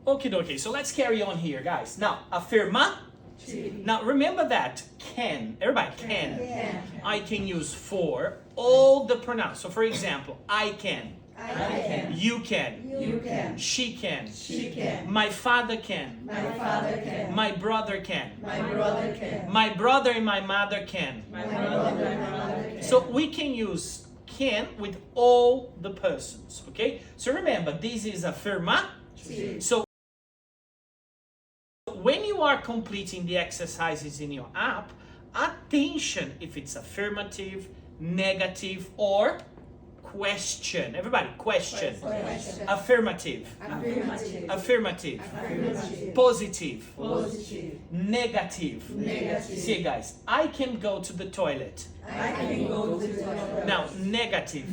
Okay, okay. So let's carry on here, guys. Now, afirma. Now remember that can. Everybody can. I can use for all the pronouns. So for example, I can. You can. She can. My father can. My brother can. My brother and my mother can. So we can use can with all the persons. Okay? So remember, this is afirma. So when you are completing the exercises in your app, attention if it's affirmative, negative, or question. Everybody, question. Affirmative. Affirmative. Positive. Negative. See, guys, I can go to the toilet. Now, negative.